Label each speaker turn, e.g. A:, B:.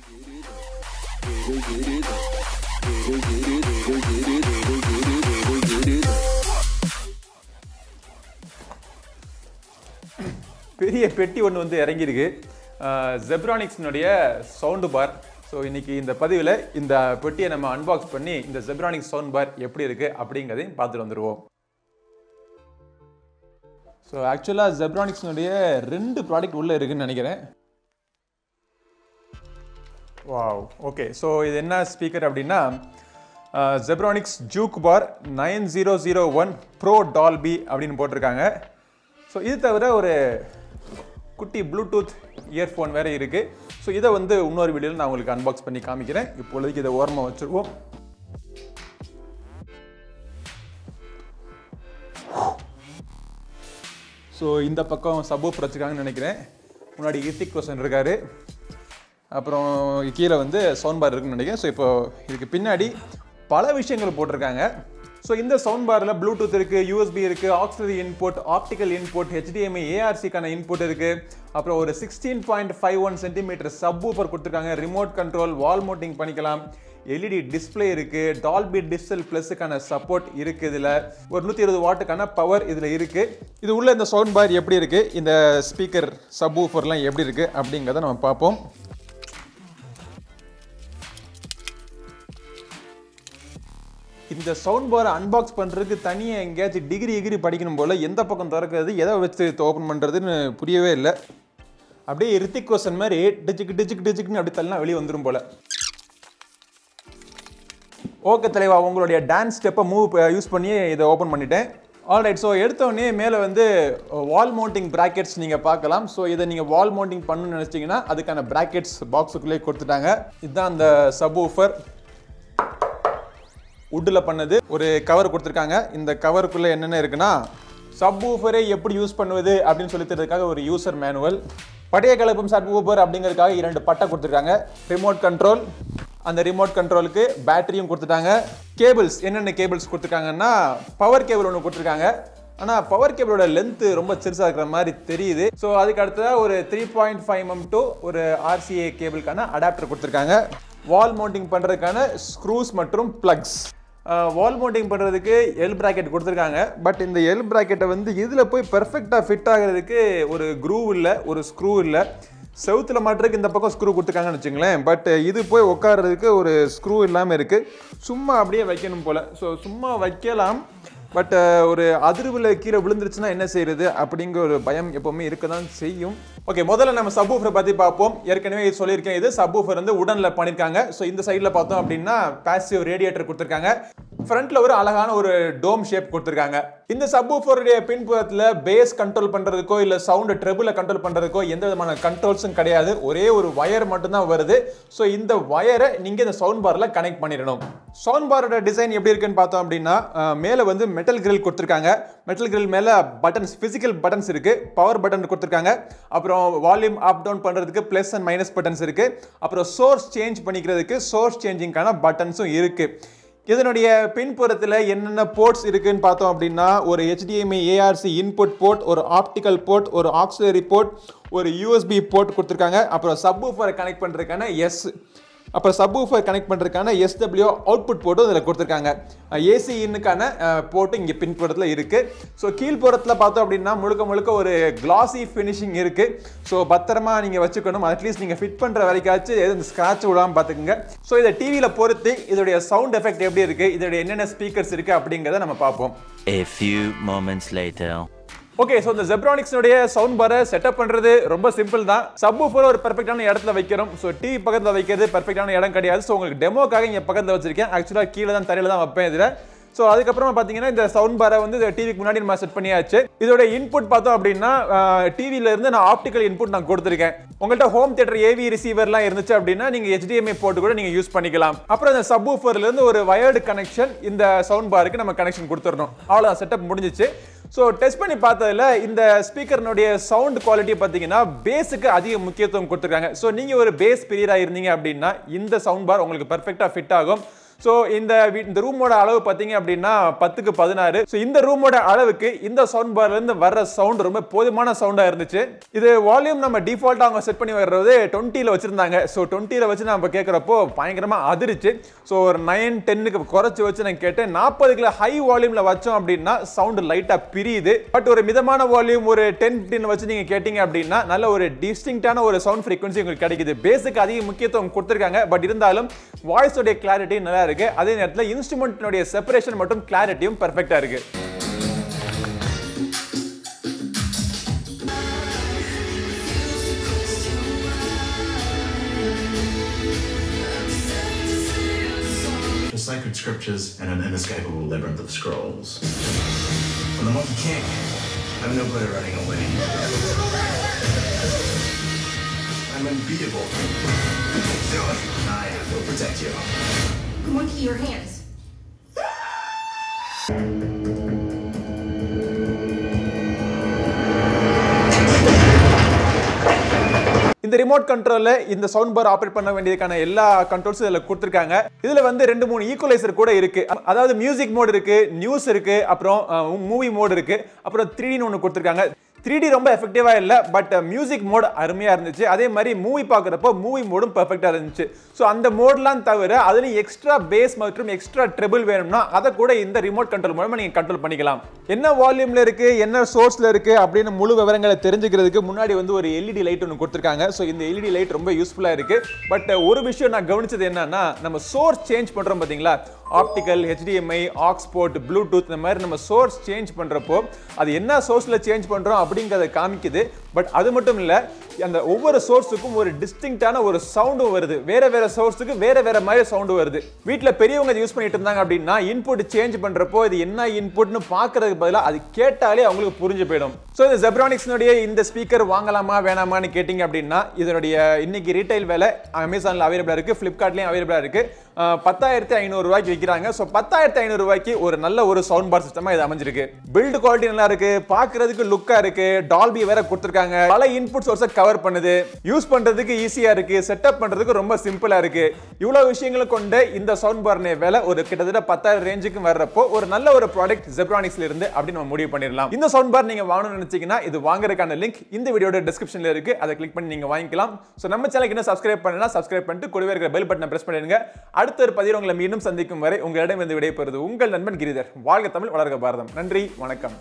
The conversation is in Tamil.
A: பெரிய பெட்டி ஒன்று வந்து இறங்கியிருக்கு. ஜெப்ரானிக்ஸ்னுடைய சவுண்டு பார். ஸோ இன்னைக்கு இந்த பதிவில் இந்த பெட்டியை நம்ம அன்பாக்ஸ் பண்ணி இந்த ஜெப்ரானிக்ஸ் சவுண்ட் பார் எப்படி இருக்குது அப்படிங்கிறதையும் பார்த்துட்டு வந்துடுவோம். ஸோ ஆக்சுவலாக ஜெப்ரானிக்ஸ்னுடைய 2 ப்ராடக்ட் உள்ளே இருக்குதுன்னு நினைக்கிறேன். Wow, okay. ஸோ இது என்ன ஸ்பீக்கர் அப்படின்னா ZEB-Juke Bar 9001 PRO Dolby அப்படின்னு போட்டிருக்காங்க. ஸோ இது தவிர ஒரு குட்டி ப்ளூடூத் இயர்ஃபோன் வேறு இருக்குது. ஸோ இதை வந்து இன்னொரு வீடியோவில் நான் உங்களுக்கு அன்பாக்ஸ் பண்ணி காமிக்கிறேன். இப்பொழுதுக்கு இதை ஓரமாக வச்சுருவோம். ஸோ இந்த பக்கம் சப்வூஃபர் வச்சுருக்காங்கன்னு நினைக்கிறேன். முன்னாடி ஹிருத்திக் ரோஷன் இருக்கார். அப்புறம் கீழே வந்து சவுண்ட் பார் இருக்குன்னு நினைக்கிறேன். ஸோ இப்போ இதுக்கு பின்னாடி பல விஷயங்கள் போட்டிருக்காங்க. ஸோ இந்த சவுண்ட் பாரில் ப்ளூடூத் இருக்குது, யூஎஸ்பி இருக்குது, auxiliary input, optical input, HDMI ARCக்கான இன்புட் இருக்குது. அப்புறம் ஒரு 16.51 சென்டிமீட்டர் சப்வூஃபர் கொடுத்துருக்காங்க. ரிமோட் கண்ட்ரோல், வால் மவுண்டிங் பண்ணிக்கலாம், LED டிஸ்பிளே இருக்குது, டால்பி டிஜிட்டல் ப்ளஸுக்கான சப்போர்ட் இருக்குது. இதில் ஒரு 120 வாட்டுக்கான பவர் இதில் இருக்குது. இது உள்ள இந்த சவுண்ட் பார் எப்படி இருக்குது, இந்த ஸ்பீக்கர் சப்வூஃபர்லாம் எப்படி இருக்குது அப்படிங்கிறத நம்ம பார்ப்போம். இந்த சவுண்ட் பாரை அன்பாக்ஸ் பண்ணுறதுக்கு தனியாக எங்கேயாச்சும் டிகிரி படிக்கணும் போல். எந்த பக்கம் திறக்கிறது, எதை வச்சு ஓப்பன் பண்ணுறதுன்னு புரியவே இல்லை. அப்படியே ஹிருத்திக் ரோஷன் மாதிரி டிஜிக்னு அப்படி தள்ளனா வெளியே வந்துடும் போல். ஓகே தலைவா, உங்களுடைய டான்ஸ் ஸ்டெப்பை யூஸ் பண்ணி இதை ஓப்பன் பண்ணிட்டேன். ஆல்ரைட். ஸோ எடுத்தோடனே மேலே வந்து வால் மவுண்டிங் ப்ராக்கெட்ஸ் நீங்கள் பார்க்கலாம். ஸோ இதை நீங்கள் வால் மவுண்டிங் பண்ணணும்னு நினச்சிங்கன்னா அதுக்கான ப்ராக்கெட்ஸ் பாக்ஸுக்குள்ளே கொடுத்துட்டாங்க. இதுதான் அந்த சப்வூஃபர் வுட்டில் பண்ணது. ஒரு கவர் கொடுத்துருக்காங்க. இந்த கவருக்குள்ளே என்னென்ன இருக்குன்னா, சப்வூஃபரை எப்படி யூஸ் பண்ணுவது அப்படின்னு சொல்லி தரதுக்காக ஒரு யூசர் மேனுவல், படைய கலப்பும் சப்வூஃபர் அப்படிங்கிறதுக்காக 2 பட்டை கொடுத்துருக்காங்க, ரிமோட் கண்ட்ரோல், அந்த ரிமோட் கண்ட்ரோலுக்கு பேட்டரியும் கொடுத்துட்டாங்க. கேபிள்ஸ் என்னென்ன கேபிள்ஸ் கொடுத்துருக்காங்கன்னா, பவர் கேபிள் ஒன்று கொடுத்துருக்காங்க. ஆனால் பவர் கேபிளோட லென்த்து ரொம்ப சிறுசாக இருக்கிற மாதிரி தெரியுது. ஸோ அதுக்கு அடுத்ததாக ஒரு 3.5 mm to ஒரு RCA கேபிளுக்கான அடாப்டர் கொடுத்துருக்காங்க. வால் மவுண்டிங் பண்ணுறதுக்கான ஸ்க்ரூஸ் மற்றும் ப்ளக்ஸ். வால் மவுண்டிங் பண்ணுறதுக்கு எல் ப்ராக்கெட் கொடுத்துருக்காங்க. பட் இந்த எல் ப்ராக்கெட்டை வந்து இதில் போய் பெர்ஃபெக்டாக ஃபிட் ஆகிறதுக்கு ஒரு க்ரூவ் இல்லை, ஒரு ஸ்க்ரூ இல்லை. செவுத்தில் மாட்டுறதுக்கு இந்த பக்கம் ஸ்க்ரூ கொடுத்துருக்காங்கன்னு வச்சுங்களேன். பட் இது போய் உட்காரதுக்கு ஒரு ஸ்க்ரூ இல்லாமல் இருக்குது. சும்மா அப்படியே வைக்கணும் போல். ஸோ சும்மா வைக்கலாம். பட் ஒரு அதிர்வில் கீழே விழுந்துருச்சுன்னா என்ன செய்யறது அப்படிங்கிற ஒரு பயம் எப்பவுமே இருக்க தான் செய்யும். ஓகே, முதல்ல நம்ம சப்வூஃபரை பற்றி பார்ப்போம். ஏற்கனவே சொல்லியிருக்கேன், இது சப்வூஃபர் வந்து உடனில் பண்ணியிருக்காங்க. ஸோ இந்த சைடில் பார்த்தோம் அப்படின்னா பாசிவ் ரேடியேட்டர் கொடுத்துருக்காங்க. ஃப்ரண்ட்ல ஒரு அழகான ஒரு டோம் ஷேப் கொடுத்துருக்காங்க. இந்த சப்வூஃபருடைய பின்புறத்தில் பேஸ் கண்ட்ரோல் பண்ணுறதுக்கோ இல்லை சவுண்டு ட்ரெபிளை கண்ட்ரோல் பண்ணுறதுக்கோ எந்த விதமான கண்ட்ரோல்ஸும் கிடையாது. ஒரே ஒரு வயர் மட்டும்தான் வருது. ஸோ இந்த வயரை நீங்கள் இந்த சவுண்ட் பாரில் கனெக்ட் பண்ணிடணும். சவுண்ட் பாரோட டிசைன் எப்படி இருக்குன்னு பார்த்தோம் அப்படின்னா, மேலே வந்து மெட்டல் கிரில் கொடுத்துருக்காங்க. மெட்டல் கிரில் மேலே பட்டன்ஸ், பிசிக்கல் பட்டன்ஸ் இருக்குது. பவர் பட்டன் கொடுத்துருக்காங்க. அப்புறம் வால்யூம் அப் டவுன் பண்ணுறதுக்கு ப்ளஸ் அண்ட் மைனஸ் பட்டன்ஸ் இருக்குது. அப்புறம் சோர்ஸ் சேஞ்ச் பண்ணிக்கிறதுக்கு சோர்ஸ் சேஞ்சிங்கான பட்டன்ஸும் இருக்குது. இதனுடைய பின்புறத்தில் என்னென்ன போர்ட்ஸ் இருக்குன்னு பார்த்தோம் அப்படின்னா, ஒரு HDMI ARC இன்புட் போர்ட், ஒரு ஆப்டிக்கல் போர்ட், ஒரு ஆக்ஸிலரி போர்ட், ஒரு USB போர்ட் கொடுத்துருக்காங்க. அப்புறம் சப்வூஃபரை கனெக்ட் பண்ணுறதுக்கான சப்வூஃபர் கனெக்ட் பண்ணுறதுக்கான SW அவுட்புட் போர்ட்டும் இதில் கொடுத்துருக்காங்க. AC இன்னுக்கான போர்ட்டு இங்கே பின்புறத்தில் இருக்குது. ஸோ கீழ்ப்புறத்தில் பார்த்தோம் அப்படின்னா முழுக்க ஒரு கிளாசி ஃபினிஷிங் இருக்குது. ஸோ பத்திரமா நீங்கள் வச்சுக்கணும். அட்லீஸ்ட் நீங்கள் ஃபிட் பண்ணுற வரைக்காச்சும் எதுவும் ஸ்க்ராட்ச் விடாமல் பார்த்துக்குங்க. ஸோ இதை டிவியில் பொறுத்து இதோடைய சவுண்ட் எஃபெக்ட் எப்படி இருக்குது, இதோடைய என்னென்ன ஸ்பீக்கர்ஸ் இருக்குது அப்படிங்கிறத நம்ம பார்ப்போம்.
B: A few moments later.
A: Okay, so இந்த ஜெப்ரானிக்ஸ்னுடைய சவுண்ட் பாரை செட்டப் பண்ணுறது ரொம்ப சிம்பிள் தான். சப்வூஃபர் ஒரு பெர்ஃபெக்டான இடத்துல வைக்கிறோம். ஸோ டிவி பக்கத்தில் வைக்கிறது பெர்ஃபெக்டான இடம் கிடையாது. ஸோ உங்களுக்கு டெமோக்காக இங்கே பக்கத்தில் வச்சிருக்கேன். ஆக்சுவலாக கீழே தான் தரையில் தான் வைப்பேன் இதில். ஸோ அதுக்கப்புறமா பார்த்தீங்கன்னா இந்த சவுண்ட் பாரை வந்து டிவிக்கு முன்னாடி நம்ம செட் பண்ணியாச்சு. இதோட இன்புட் பார்த்தோம் அப்படின்னா டிவியில இருந்து நான் ஆப்டிக்கல் இன்புட் நான் கொடுத்துருக்கேன். உங்கள்கிட்ட ஹோம் தியேட்டர் AV ரிசீவர்லாம் இருந்துச்சு அப்படின்னா நீங்கள் HDMI போர்ட் கூட நீங்கள் யூஸ் பண்ணிக்கலாம். அப்புறம் இந்த சப்வூஃபர்லேருந்து ஒரு வயர்டு கனெக்ஷன் இந்த சவுண்ட் பாருக்கு நம்ம கனெக்ஷன் கொடுத்துடணும். அவ்வளோதான், செட்டப் முடிஞ்சிச்சு. ஸோ டெஸ்ட் பண்ணி பார்த்ததில் இந்த ஸ்பீக்கர்னுடைய சவுண்ட் குவாலிட்டி பார்த்தீங்கன்னா பேஸுக்கு அதிக முக்கியத்துவம் கொடுத்துருக்காங்க. ஸோ நீங்கள் ஒரு பேஸ் பிரியராக இருந்தீங்க அப்படின்னா இந்த சவுண்ட் பார் உங்களுக்கு பெர்ஃபெக்டாக ஃபிட் ஆகும். ஸோ இந்த ரூமோட அளவு பார்த்தீங்க அப்படின்னா 10க்கு 16. ஸோ இந்த ரூமோட அளவுக்கு இந்த சவுண்ட் பார்லேருந்து வர்ற சவுண்ட் ரொம்ப போதுமான சவுண்டாக இருந்துச்சு. இது வால்யூம் நம்ம டிஃபால்ட்டாக அவங்க செட் பண்ணி வர்றது 20ல் வச்சிருந்தாங்க. ஸோ 20ல் வச்சு நம்ம கேட்குறப்போ பயங்கரமாக அதிர்ச்சு. ஸோ ஒரு 9-10க்கு குறைச்சி வச்சு நான் கேட்டேன். 40க்கு ஹை வால்யூமில் வச்சோம் அப்படின்னா சவுண்ட் லைட்டாக பிரியுது. பட் ஒரு மிதமான வால்யூம் ஒரு 10-15 வச்சு நீங்கள் கேட்டீங்க அப்படின்னா நல்ல ஒரு டிஸ்டிங்டான ஒரு சவுண்ட் ஃப்ரீக்வன்சி உங்களுக்கு கிடைக்குது. பேஸுக்கு அதிக முக்கியத்துவம் கொடுத்துருக்காங்க. பட் இருந்தாலும் வாய்ஸோடைய கிளாரிட்டி நல்லா இருக்கு. அதே நேரத்தில் இன்ஸ்ட்ருமெண்ட்னுடைய செப்பரேஷன் மற்றும் கிளாரிட்டியும் பெர்ஃபெக்ட்டா இருக்கு.
C: Sacred scriptures and an inescapable labyrinth of scrolls. When the monkey can't, I'm no good at running away. I'm unbeatable. I will protect you.
D: Monkey, your hands.
A: இந்த ரிமோட் கண்ட்ரோல்ல இந்த சவுண்ட் பார் ஆபரேட் பண்ண வேண்டியதுக்கான எல்லா கண்ட்ரோல்ஸும் இதுல கொடுத்திருக்காங்க. இதுல வந்து 2-3 ஈக்குவலைசர் கூட இருக்கு. அதாவது மியூசிக் மோட் இருக்கு, நியூஸ் இருக்கு, அப்புறம் மூவி மோட் இருக்கு, அப்புறம் 3D ன்னு ஒன்னு கொடுத்திருக்காங்க. 3D ரொம்ப எஃபெக்டிவா இல்ல, பட் மியூசிக் மோட் அருமையா இருந்துச்சு. அதே மாதிரி மூவி பார்க்கறப்போ மூவி மோடும் பெர்ஃபெக்ட்டா இருந்துச்சு. ஸோ அந்த மோட்லாம் தவிர அதுல எக்ஸ்ட்ரா பேஸ் மற்றும் எக்ஸ்ட்ரா ட்ரிபிள் வேணும்னா அதை கூட இந்த ரிமோட் கண்ட்ரோல் மூலமா நீங்க கண்ட்ரோல் பண்ணிக்கலாம். என்ன வால்யூம்ல இருக்கு, என்ன சோர்ஸ்ல இருக்கு அப்படின்னு முழு விவரங்களை தெரிஞ்சுக்கிறதுக்கு முன்னாடி வந்து ஒரு LED லைட் ஒன்று கொடுத்துருக்காங்க. ஸோ இந்த LED லைட் ரொம்ப யூஸ்ஃபுல்லா இருக்கு. பட் ஒரு விஷயம் நான் கவனிச்சது என்னன்னா, நம்ம சோர்ஸ் சேஞ்ச் பண்றோம் பாத்தீங்களா, optical, HDMI, aux port, bluetooth, இந்த மாதிரி நம்ம சோர்ஸ் சேஞ்ச் பண்றப்போ அது என்ன சோர்ஸ்ல சேஞ்ச் பண்றோம் அப்படிங்கறத காமிக்குது. பட் அது மட்டும் இல்ல, அந்த ஒவ்வொரு சோர்ஸுக்கும் ஒரு டிஸ்டிங்டான ஒரு சவுண்டும் வருது. வேற வேற சோர்ஸுக்கு வேற வேற மாதிரி சவுண்ட் வருது. வீட்ல பெரியவங்க யூஸ் பண்ணிட்டு இருந்தாங்க அப்படின்னா இன்புட் சேஞ்ச் பண்றப்போ இது என்ன இன்புட்னு பார்க்கிறதுக்கு பதிலா அது கேட்டாலே அவங்களுக்கு புரிஞ்சு போயிடும். ஸோ இந்த Zebronics-னுடைய இந்த ஸ்பீக்கர் வாங்கலாமா வேணாமான்னு கேட்டிங்க அப்படின்னா இதனுடைய இன்னைக்கு ரீட்டைல் விலை அமேசான்ல அவைலபிளா இருக்கு, ஃபிளிப்கார்ட்லயும் அவைலபிளா இருக்கு. 10,500 ரூபாய்க்கு விற்கிறாங்க. ஸோ 10,500 ரூபாய்க்கு ஒரு நல்ல ஒரு சவுண்ட் பார் சிஸ்டமா இது அமைஞ்சிருக்கு. பில்ட் குவாலிட்டி நல்லா இருக்கு, பார்க்கிறதுக்கு லுக்கா இருக்கு, டால்பி வேற கொடுத்திருக்காங்க, பல இன்புட் சோர்ஸை கவர் பண்ணுது, யூஸ் பண்றதுக்கு ஈஸியா இருக்கு, செட்டப் பண்றதுக்கு ரொம்ப சிம்பிளா இருக்கு. இவ்வளவு விஷயங்களை கொண்ட இந்த சவுண்ட் பார்னே விலை ஒரு கிட்டத்தட்ட 10,000 ரேஞ்சுக்கு வர்றப்போ ஒரு நல்ல ஒரு ப்ராடக்ட் Zebronicsல இருந்து அப்படி நம்ம முடிவு பண்ணிடலாம். இந்த சவுண்ட் பார் நீங்க வாங்கணும்னு நினைச்சீங்கன்னா இது வாங்குறதுக்கான லிங்க் இந்த வீடியோட டிஸ்கிரிப்ஷன்ல இருக்கு. அதை கிளிக் பண்ணி நீங்க வாங்கிக்கலாம். ஸோ நம்ம சேனலுக்கு இன்னும் சப்ஸ்கிரைப் பண்ணலனா சப்ஸ்கிரைப் பண்ணிட்டு கூடவே இருக்கிற பெல் பட்டனை பிரஸ் பண்ணிடுங்க. அடுத்த ஒரு பதிவில் உங்களை மீண்டும் சந்திக்கும் வரை உங்களிடமிருந்து விடைபெறுவது உங்கள் நண்பன் கிரிதர். வாழ்க தமிழ், வளர்க பாரதம். நன்றி, வணக்கம்.